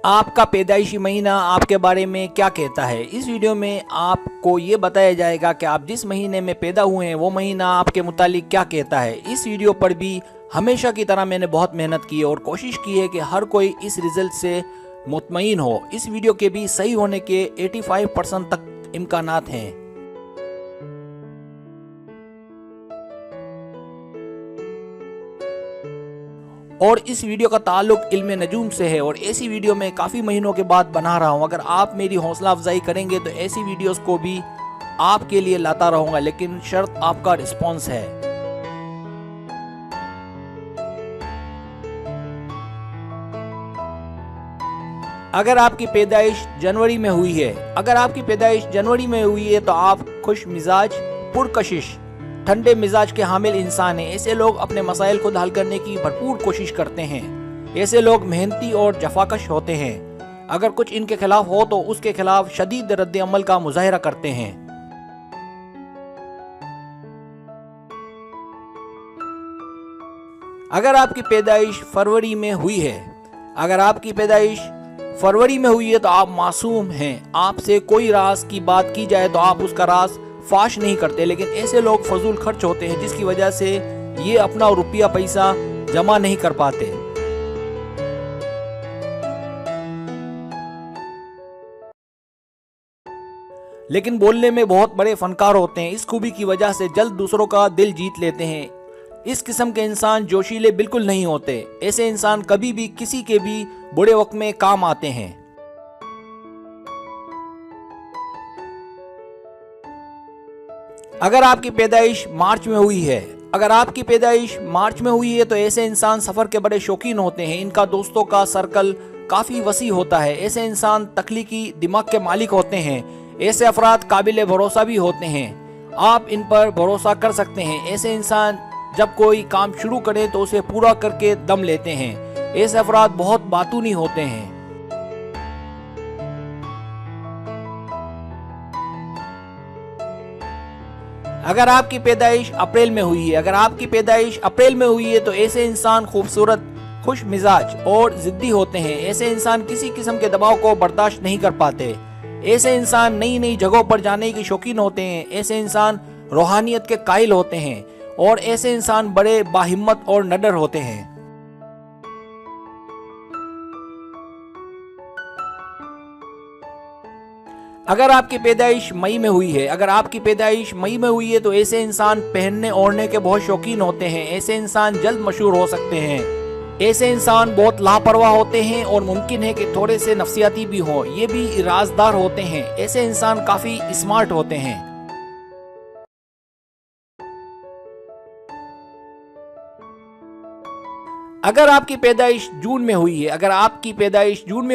आपका पैदाइशी महीना आपके बारे में क्या कहता है। इस वीडियो में आपको ये बताया जाएगा कि आप जिस महीने में पैदा हुए हैं वो महीना आपके मुतालिक क्या कहता है। इस वीडियो पर भी हमेशा की तरह मैंने बहुत मेहनत की है और कोशिश की है कि हर कोई इस रिजल्ट से मुतमईन हो। इस वीडियो के भी सही होने के 85% तक इम्कानात हैं। और इस वीडियो का ताल्लुक इल्म नजूम से है और ऐसी वीडियो मैं काफ़ी महीनों के बाद बना रहा हूँ। अगर आप मेरी हौसला अफजाई करेंगे तो ऐसी वीडियोस को भी आपके लिए लाता रहूँगा, लेकिन शर्त आपका रिस्पॉन्स है। अगर आपकी पैदाइश जनवरी में हुई है तो आप खुश मिजाज, पुरकशिश, ठंडे मिजाज के हामिल इंसान हैं। ऐसे लोग अपने मसाइल को हल करने की भरपूर कोशिश करते हैं। ऐसे लोग मेहनती और जफाकश होते हैं। अगर कुछ इनके खिलाफ हो तो उसके खिलाफ शदीद रद्द अमल का मुजाहिरा करते हैं। अगर आपकी पैदाइश फरवरी में हुई है तो आप मासूम हैं। आपसे कोई राज की बात की जाए तो आप उसका राज फाश नहीं करते, लेकिन ऐसे लोग फजूल खर्च होते हैं जिसकी वजह से ये अपना रुपया पैसा जमा नहीं कर पाते। लेकिन बोलने में बहुत बड़े फनकार होते हैं। इस खूबी की वजह से जल्द दूसरों का दिल जीत लेते हैं। इस किस्म के इंसान जोशीले बिल्कुल नहीं होते। ऐसे इंसान कभी भी किसी के भी बुरे वक्त में काम आते हैं। अगर आपकी पैदाइश मार्च में हुई है तो ऐसे इंसान सफर के बड़े शौकीन होते हैं। इनका दोस्तों का सर्कल काफी वसी होता है। ऐसे इंसान तख्लीकी दिमाग के मालिक होते हैं। ऐसे अफराद काबिल भरोसा भी होते हैं। आप इन पर भरोसा कर सकते हैं। ऐसे इंसान जब कोई काम शुरू करें तो उसे पूरा करके दम लेते हैं। ऐसे अफराद बहुत बातूनी होते हैं। अगर आपकी पैदाइश अप्रैल में हुई है तो ऐसे इंसान खूबसूरत, खुश मिजाज और जिद्दी होते हैं। ऐसे इंसान किसी किस्म के दबाव को बर्दाश्त नहीं कर पाते। ऐसे इंसान नई नई जगहों पर जाने के शौकीन होते हैं। ऐसे इंसान रूहानियत के कायल होते हैं और ऐसे इंसान बड़े बाहिम्मत और निडर होते हैं। अगर आपकी पैदाइश मई में हुई है तो ऐसे इंसान पहनने ओढ़ने के बहुत शौकीन होते हैं। ऐसे इंसान जल्द मशहूर हो सकते हैं। ऐसे इंसान बहुत लापरवाह होते हैं और मुमकिन है कि थोड़े से नफसियाती भी हों। ये भी राजदार होते हैं। ऐसे इंसान काफी स्मार्ट होते हैं। अगर आपकी पैदाइश जून में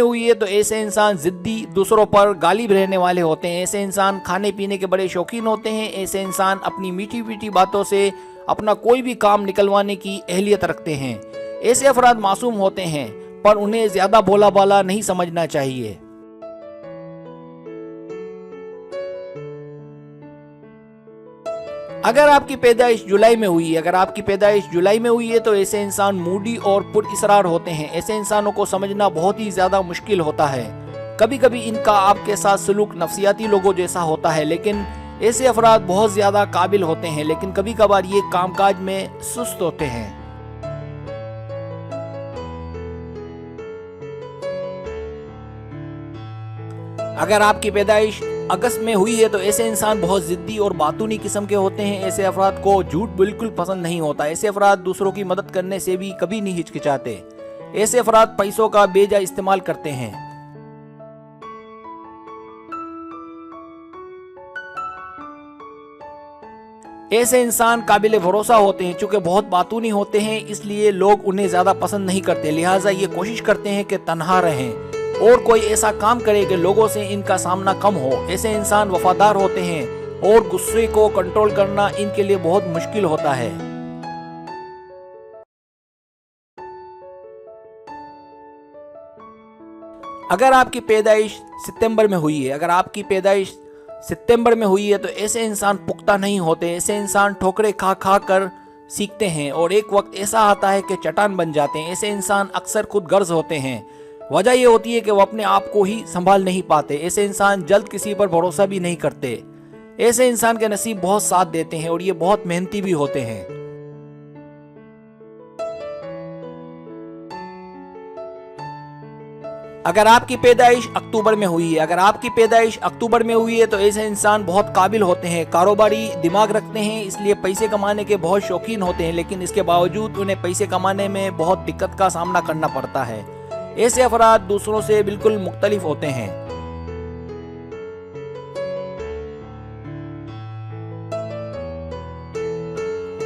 हुई है तो ऐसे इंसान जिद्दी, दूसरों पर गालिब रहने वाले होते हैं। ऐसे इंसान खाने पीने के बड़े शौकीन होते हैं। ऐसे इंसान अपनी मीठी मीठी बातों से अपना कोई भी काम निकलवाने की अहलियत रखते हैं। ऐसे अफराद मासूम होते हैं पर उन्हें ज्यादा भोला भाला नहीं समझना चाहिए। अगर आपकी पैदाइश जुलाई में हुई है तो ऐसे इंसान मूडी और पुरइसरार होते हैं। ऐसे इंसानों को समझना बहुत ही ज्यादा मुश्किल होता है। कभी कभी इनका आपके साथ सलूक नफसियाती लोगों जैसा होता है, लेकिन ऐसे अफराद बहुत ज्यादा काबिल होते हैं, लेकिन कभी कभार ये कामकाज में सुस्त होते हैं। अगर आपकी पैदाइश अगस्त में हुई है तो ऐसे इंसान बहुत जिद्दी और बातूनी किस्म के होते हैं। ऐसे अफराद को झूठ बिल्कुल पसंद नहीं होता। ऐसे अफराद दूसरों की मदद करने से भी कभी नहीं हिचकिचाते। ऐसे अफराद पैसों का बेजा इस्तेमाल करते हैं। ऐसे इंसान काबिल भरोसा होते हैं। चूंकि बहुत बातूनी होते हैं इसलिए लोग उन्हें ज्यादा पसंद नहीं करते, लिहाजा ये कोशिश करते हैं कि तन्हा रहें और कोई ऐसा काम करे कि लोगों से इनका सामना कम हो। ऐसे इंसान वफादार होते हैं और गुस्से को कंट्रोल करना इनके लिए बहुत मुश्किल होता है। अगर आपकी पैदाइश सितंबर में हुई है तो ऐसे इंसान पुख्ता नहीं होते। ऐसे इंसान ठोकरें खा खा कर सीखते हैं और एक वक्त ऐसा आता है कि चट्टान बन जाते हैं। ऐसे इंसान अक्सर खुद गर्ज होते हैं। वजह ये होती है कि वो अपने आप को ही संभाल नहीं पाते। ऐसे इंसान जल्द किसी पर भरोसा भी नहीं करते। ऐसे इंसान के नसीब बहुत साथ देते हैं और ये बहुत मेहनती भी होते हैं। अगर आपकी पैदाइश अक्टूबर में हुई है, अगर आपकी पैदाइश अक्टूबर में हुई है तो ऐसे इंसान बहुत काबिल होते हैं, कारोबारी दिमाग रखते हैं, इसलिए पैसे कमाने के बहुत शौकीन होते हैं, लेकिन इसके बावजूद उन्हें पैसे कमाने में बहुत दिक्कत का सामना करना पड़ता है। ऐसे अफराद दूसरों से बिल्कुल मुख्तलिफ होते हैं।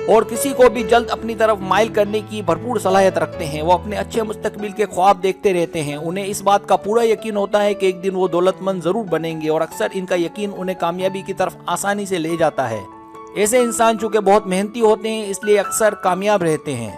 और किसी को भी जल्द अपनी तरफ माइल करने की भरपूर सलाहियत रखते हैं। वो अपने अच्छे मुस्तकबिल के ख्वाब देखते रहते हैं। उन्हें इस बात का पूरा यकीन होता है कि एक दिन वो दौलतमंद जरूर बनेंगे और अक्सर इनका यकीन उन्हें कामयाबी की तरफ आसानी से ले जाता है। ऐसे इंसान चूंकि बहुत मेहनती होते हैं इसलिए अक्सर कामयाब रहते हैं।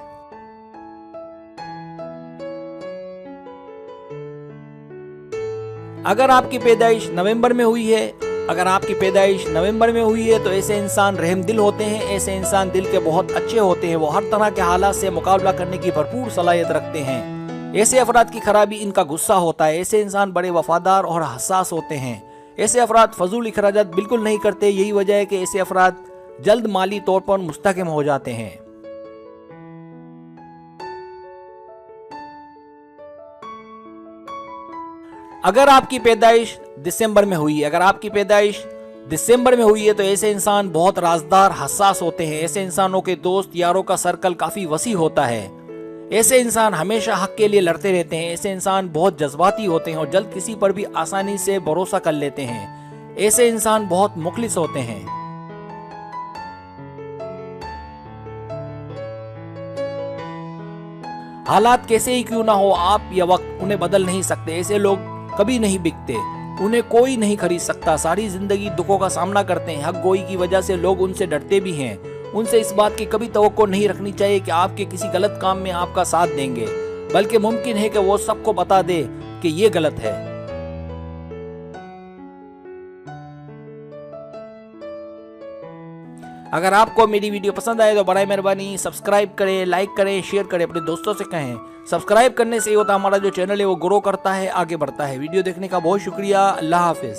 अगर आपकी पैदाइश नवंबर में हुई है, अगर आपकी पैदाइश नवंबर में हुई है तो ऐसे इंसान रहमदिल होते हैं। ऐसे इंसान दिल के बहुत अच्छे होते हैं। वो हर तरह के हालात से मुकाबला करने की भरपूर सलाहियत रखते हैं। ऐसे अफराद की खराबी इनका गुस्सा होता है। ऐसे इंसान बड़े वफादार और हसास होते हैं। ऐसे अफराद फजूल इखराजात बिल्कुल नहीं करते। यही वजह है कि ऐसे अफराद जल्द माली तौर पर मुस्तहकम हो जाते हैं। अगर आपकी पैदाइश दिसंबर में हुई है, अगर आपकी पैदाइश दिसंबर में हुई है तो ऐसे इंसान बहुत राजदार हसास होते हैं। ऐसे इंसानों के दोस्त यारों का सर्कल काफी वसी होता है। ऐसे इंसान हमेशा हक के लिए लड़ते रहते हैं। ऐसे इंसान बहुत जज्बाती होते हैं और जल्द किसी पर भी आसानी से भरोसा कर लेते हैं। ऐसे इंसान बहुत मुखलिस होते हैं। हालात कैसे ही क्यों ना हो, आप या वक्त उन्हें बदल नहीं सकते। ऐसे लोग कभी नहीं बिकते, उन्हें कोई नहीं खरीद सकता। सारी जिंदगी दुखों का सामना करते हैं। हक गोई की वजह से लोग उनसे डरते भी हैं। उनसे इस बात की कभी तवक्को नहीं रखनी चाहिए कि आपके किसी गलत काम में आपका साथ देंगे, बल्कि मुमकिन है कि वो सबको बता दे कि ये गलत है। अगर आपको मेरी वीडियो पसंद आए तो बराए मेहरबानी सब्सक्राइब करें, लाइक करें, शेयर करें, अपने दोस्तों से कहें। सब्सक्राइब करने से ये होता है हमारा जो चैनल है वो ग्रो करता है, आगे बढ़ता है। वीडियो देखने का बहुत शुक्रिया। अल्लाह हाफिज।